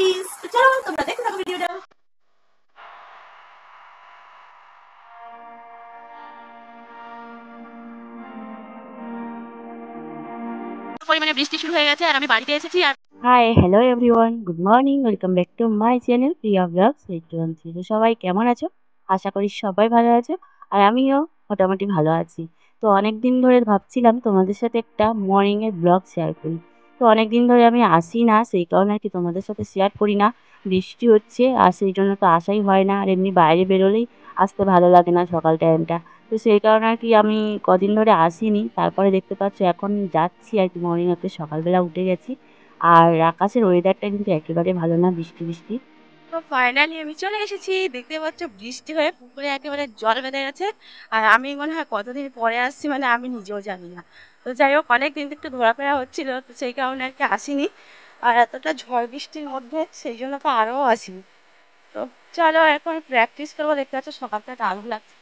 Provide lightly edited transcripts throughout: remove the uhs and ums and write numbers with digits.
Guys, তো চলো তোমরা দেখতে থাকো ভিডিওটা। পরিমাণে বৃষ্টি শুরু হয়ে গেছে আর আমি বাড়িতে এসেছি। আর hi hello everyone, good morning, welcome back to my channel Priya vlogs 813। তো সবাই কেমন আছো? আশা করি সবাই ভালো আছো আর আমিও মোটামুটি ভালো আছি। তো অনেক দিন ধরে ভাবছিলাম তোমাদের সাথে একটা মর্নিংয়ের ব্লগ শেয়ার করি। তো অনেক দিন ধরে আমি আসি না, সেই কারণে আর কি তোমাদের সাথে শেয়ার করি না। বৃষ্টি হচ্ছে আর সেই জন্য তো আসাই হয় না, আর এমনি বাইরে বেরোলেই আসতে ভালো লাগে না সকাল টাইমটা। তো সেই কারণে আর কি আমি কদিন ধরে আসিনি। তারপরে দেখতে পাচ্ছ এখন যাচ্ছি আর কি, মর্নিং ওয়াকে সকালবেলা উঠে গেছি। আর আকাশের ওয়েদারটা কিন্তু একেবারে ভালো না, বৃষ্টি বৃষ্টি। তো ফাইনালি আমি চলে এসেছি। দেখতে পাচ্ছ বৃষ্টি হয়ে পুকুরে একেবারে জল বেঁধে গেছে। আর আমি মনে হয় কতদিন পরে আসছি, মানে আমি নিজেও জানি না। তো যাই হোক, অনেক দিন একটু ঘোরাফেরা হচ্ছিল, তো সেই কারণে আর কি আসিনি। আর এতটা ঝড় বৃষ্টির মধ্যে সেই জন্য তো আরও আসিনি। তো চলো এখন প্র্যাকটিস করবো। দেখতে পাচ্ছ সকালটা দারুণ লাগছে,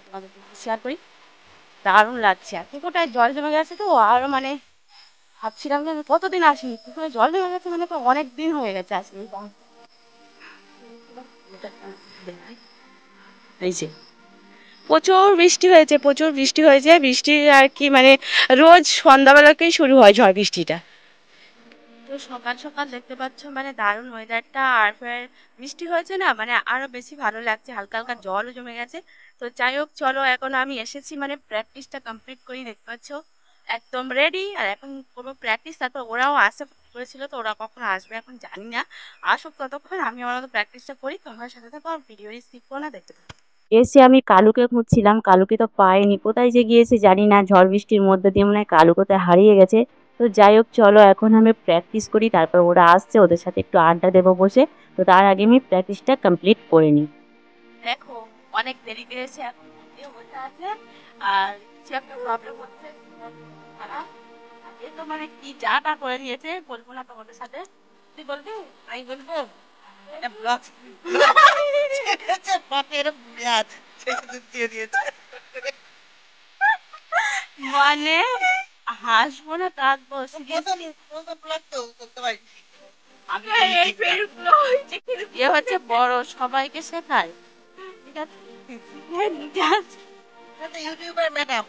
তোমাদের শেয়ার করি। দারুণ লাগছে, আর পুকুরটায় জল জমে গেছে তো আরও মানে ভাবছিলাম যে আমি কতদিন আসিনি, পুকুরে জল জমে গেছে, মানে তো অনেক দিন হয়ে গেছে আসিনি। এই যে প্রচুর বৃষ্টি হয়েছে, প্রচুর বৃষ্টি হয়েছে। বৃষ্টি আর কি মানে রোজ সন্ধ্যাবেলাকেই শুরু হয় ঝড় বৃষ্টিটা। তো সকাল সকাল দেখতে পাচ্ছ মানে দারুণ ওয়েদারটা, আর ফের বৃষ্টি হয়েছে না, মানে আরো বেশি ভালো লাগছে। হালকা হালকা জলও জমে গেছে। তো যাই হোক চলো, এখন আমি এসেছি মানে প্র্যাকটিসটা কমপ্লিট করি। দেখতে পাচ্ছ একদম রেডি। আর এখন করবো প্র্যাকটিস, তারপর ওরাও আসে করেছিল, তো ওরা কখন আসবে এখন জানি না। আসুক ততক্ষণ আমি আমার মতো প্র্যাকটিসটা করি। তোমার সাথে থাকো, ভিডিও স্কিপ করো না, দেখতে থাকো। এসে আমি কালুকে খুঁজছিলাম, কালুকে তো পাইনি, কোথায় যে গিয়েছে জানি না। ঝড় বৃষ্টির মধ্যে দিয়ে মনে হয় কালু কোথায় হারিয়ে গেছে। তো যাই হোক চলো এখন আমি প্র্যাকটিস করি, তারপর ওরা আসছে, ওদের সাথে একটু আড্ডা দেবো বসে। তো তার আগে আমি প্র্যাকটিসটা কমপ্লিট করে নিই। দেখো অনেক দেরিতে এসে এখন ঘুমিয়ে বসে আছে। আর কিছু একটা প্রবলেম হচ্ছে, খারাপ। এ তো মানে কি যাটা করে নিয়েছে বলবো না তোমাদের সাথে। তুই বলবি, আমি বলবো। এটা ব্লগ মানে হাসবো না কাঁদবো আমি এ হচ্ছে বড়, সবাইকে শেখায়। ঠিক আছে, ইউটিউবার ম্যাডাম,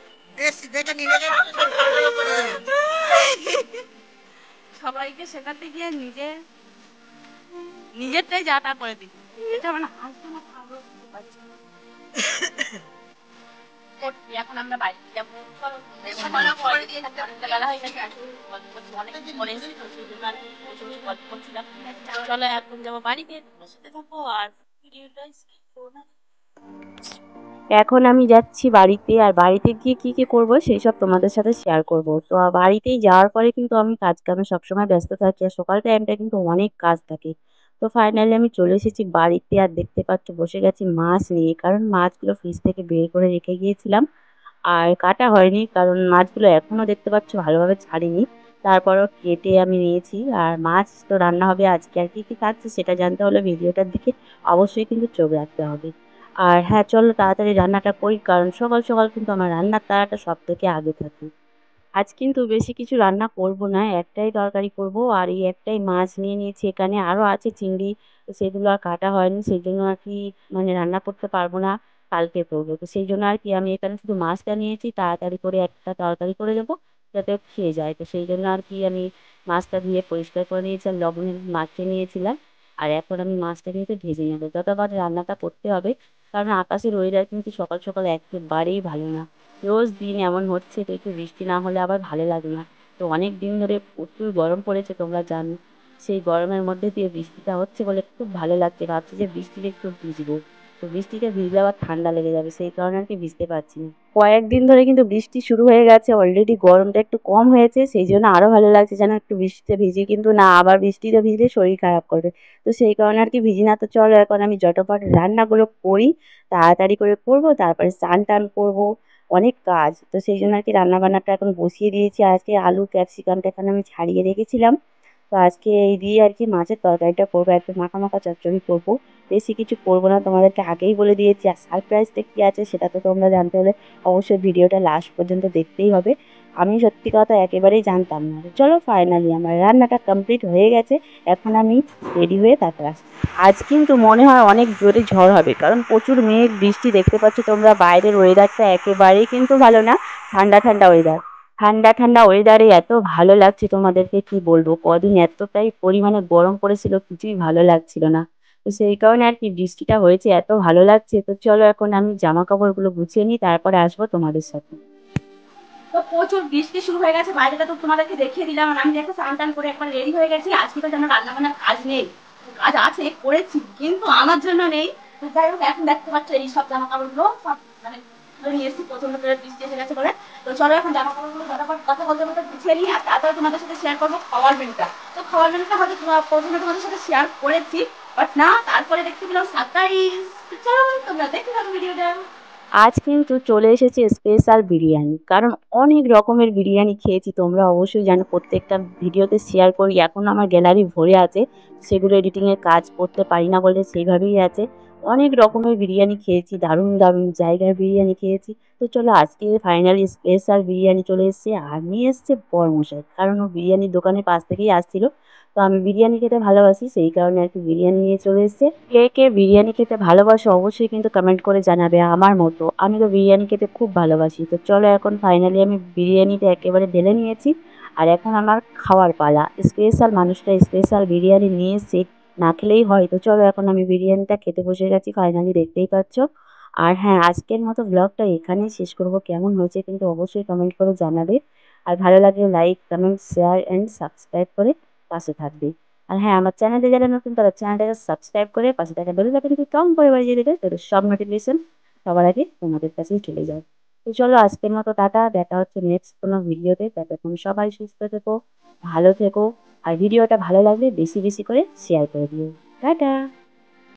সবাইকে শেখাতে গিয়ে নিজেরটাই যাতা করে দিই। এটা মানে হাসবো না কাঁদবো বুঝতে পারছি না। এখন আমরা বাড়িতে যাবো। চলো, বেলা হয়ে গেছে, অনেকদিন পরে এসেছি তো সেই জন্য আর কি বসে বসে গল্প করছিলাম। চলো এখন যাবো বাড়িতে, তোমার সাথে থাকবো আর ভিডিওটা স্কিপ করো না। এখন আমি যাচ্ছি বাড়িতে, আর বাড়িতে গিয়ে কি কি করব সেই সব তোমাদের সাথে শেয়ার করব। তো বাড়িতেই যাওয়ার পরে কিন্তু আমি কাজ কামে সবসময় ব্যস্ত থাকি, আর সকাল টাইমটা কিন্তু অনেক কাজ থাকে। তো ফাইনালি আমি চলে এসেছি বাড়িতে, আর দেখতে পাচ্ছ বসে গেছি মাছ নিয়ে, কারণ মাছগুলো ফ্রিজ থেকে বের করে রেখে গিয়েছিলাম। আর কাটা হয়নি, কারণ মাছগুলো এখনো দেখতে পাচ্ছ ভালোভাবে ছাড়িনি। তারপরও কেটে আমি নিয়েছি, আর মাছ তো রান্না হবে আজকে। আর কি কি থাকছে সেটা জানতে হলে ভিডিওটার দিকে অবশ্যই কিন্তু চোখ রাখতে হবে। আর হ্যাঁ চলো তাড়াতাড়ি রান্নাটা করি, কারণ সকাল সকাল কিন্তু আমার রান্নার তাড়াটা সব থেকে আগে থাকে। আজ কিন্তু বেশি কিছু রান্না করব না, একটাই তরকারি করব। আর এই একটাই মাছ নিয়ে নিয়েছি, এখানে আরও আছে চিংড়ি, তো সেগুলো আর কাটা হয়নি, সেই জন্য আর কি মানে রান্না করতে পারবো না, কালকে করবো। তো সেই জন্য আর কি আমি এখানে শুধু মাছটা নিয়েছি, তাড়াতাড়ি করে একটা তরকারি করে দেবো যাতে ও খেয়ে যায়। তো সেই জন্য আর কি আমি মাছটা ধুয়ে পরিষ্কার করে নিয়েছি, আর লবণ মাখিয়ে নিয়েছিলাম। আর এখন আমি মাছটা কিন্তু ভেজে নেবো, যতবার রান্নাটা করতে হবে, কারণ আকাশের ওয়েদার কিন্তু সকাল সকাল একেবারেই ভালো না। রোজ দিন এমন হচ্ছে, তো একটু বৃষ্টি না হলে আবার ভালো লাগে না। তো অনেক দিন ধরে প্রচুর গরম পড়েছে তোমরা জানো, সেই গরমের মধ্যে দিয়ে বৃষ্টিটা হচ্ছে বলে খুব ভালো লাগছে, ভাবছি যে বৃষ্টিতে একটু ভিজবো। তো বৃষ্টিতে ভিজলে আবার ঠান্ডা লেগে যাবে, সেই কারণে আর কি ভিজতে পারছি না। কয়েকদিন ধরে কিন্তু বৃষ্টি শুরু হয়ে গেছে অলরেডি, গরমটা একটু কম হয়েছে, সেই জন্য আরো ভালো লাগছে যেন একটু বৃষ্টিতে ভিজি, কিন্তু না, আবার বৃষ্টিতে ভিজলে শরীর খারাপ করবে। তো সেই কারণে আর কি ভিজি না। তো চলো এখন আমি ঝটপট রান্নাগুলো করি, তাড়াতাড়ি করে করবো, তারপরে স্নান টান করবো, অনেক কাজ। তো সেই জন্য আর কি রান্নাবান্নাটা এখন বসিয়ে দিয়েছি। আজকে আলু ক্যাপসিকামটা এখানে আমি ছাড়িয়ে রেখেছিলাম। তো আজকে এই দিয়ে আর কি মাছের তরকারিটা করবো, একটু মাখা মাখা চচ্চড়ি করবো। বেশি কিছু করবো না, তোমাদেরকে আগেই বলে দিয়েছি। আর সারপ্রাইজটা কী আছে সেটা তো তোমরা জানতে হলে অবশ্যই ভিডিওটা লাস্ট পর্যন্ত দেখতেই হবে। আমি সত্যি কথা একেবারেই জানতাম না। চলো ফাইনালি আমার রান্নাটা কমপ্লিট হয়ে গেছে। এখন আমি রেডি হয়ে তারপর আসছি। আজ কিন্তু মনে হয় অনেক জোরে ঝড় হবে, কারণ প্রচুর মেঘ বৃষ্টি দেখতে পাচ্ছ তোমরা। বাইরের ওয়েদারটা একেবারেই কিন্তু ভালো না, ঠান্ডা ঠান্ডা ওয়েদার। ঠান্ডা ঠান্ডা ওয়েদারে এত ভালো লাগছে তোমাদেরকে কি বলবো। কদিন এতটাই পরিমাণে গরম পড়েছিল, কিছুই ভালো লাগছিল না। তো সেই কারণে আর কি বৃষ্টিটা হয়েছে, এত ভালো লাগছে। তো চলো এখন আমি জামা কাপড়গুলো গুছিয়ে নিই, তারপরে আসবো তোমাদের সাথে। তো প্রচুর বৃষ্টি শুরু হয়ে গেছে, বাইরেটা তো তোমাদেরকে দেখিয়ে দিলাম। আর আমি দেখো স্নান টান করে একবার রেডি হয়ে গেছি। আজকে তো যেন রান্না বান্নার কাজ নেই, কাজ আছে করেছি কিন্তু আমার জন্য নেই। তো যাই হোক এখন দেখতে পাচ্ছ এই সব জামা কাপড়গুলো সব মানে ধরে নিয়ে এসেছি, প্রচন্ড করে বৃষ্টি এসে গেছে বলে। তো চলো এখন জামা কাপড়গুলো ঝটাফট কথা বলতে বলতে গুছিয়ে নিই, আর তারপরে তোমাদের সাথে শেয়ার করবো খাওয়ার মেনুটা। তো খাওয়ার মেনুটা হয়তো প্রথমে তোমাদের সাথে শেয়ার করেছি, বাট না, তারপরে দেখতে পেলাম সারপ্রাইজ। চলো তোমরা দেখতে থাকো ভিডিওটা। আজ কিন্তু চলে এসেছে স্পেশাল বিরিয়ানি, কারণ অনেক রকমের বিরিয়ানি খেয়েছি। তোমরা অবশ্যই জানো প্রত্যেকটা ভিডিওতে শেয়ার করি, এখন আমার গ্যালারি ভরে আছে। সেগুলো এডিটিংয়ের কাজ করতে পারি না বলে সেইভাবেই আছে। অনেক রকমের বিরিয়ানি খেয়েছি, দারুণ দারুণ জায়গার বিরিয়ানি খেয়েছি। তো চলো আজকে ফাইনালি স্পেশাল বিরিয়ানি চলে এসেছে, আর নিয়ে এসছে বরমশাই, কারণ ও বিরিয়ানির দোকানের পাশ থেকেই আসছিল। তো আমি বিরিয়ানি খেতে ভালোবাসি, সেই কারণে আর কি বিরিয়ানি নিয়ে চলে এসেছে। কে কে বিরিয়ানি খেতে ভালোবাসো অবশ্যই কিন্তু কমেন্ট করে জানাবে। আমার মতো আমি তো বিরিয়ানি খেতে খুব ভালোবাসি। তো চলো এখন ফাইনালি আমি বিরিয়ানিটা একেবারে ঢেলে নিয়েছি, আর এখন আমার খাওয়ার পালা। স্পেশাল মানুষটা স্পেশাল বিরিয়ানি নিয়ে এসে না খেলেই হয়। তো চলো এখন আমি বিরিয়ানিটা খেতে বসে গেছি, ফাইনালি দেখতেই পাচ্ছ। আর হ্যাঁ, আজকের মতো ব্লগটা এখানেই শেষ করব। কেমন হয়েছে কিন্তু অবশ্যই কমেন্ট করে জানাবে। আর ভালো লাগলে like comment share and subscribe করে পাশে থাকবে। আর হ্যাঁ, আমার চ্যানেলে যারা নতুন তারা চ্যানেলটাকে সাবস্ক্রাইব করে পাশে থাকা বেল বাটনটি টং করে বাজিয়ে দিলে তাদের সব নোটিফিকেশন সবার আগে তোমাদের কাছেই চলে যায়। তো চলো আজকের মতো টাটা, দেখা হচ্ছে নেক্সট কোনো ভিডিওতে। ততক্ষণ সবাই সুস্থ থেকো, ভালো থেকো। আর ভিডিওটা ভালো লাগলে বেশি বেশি করে শেয়ার করে দিও। টাটা।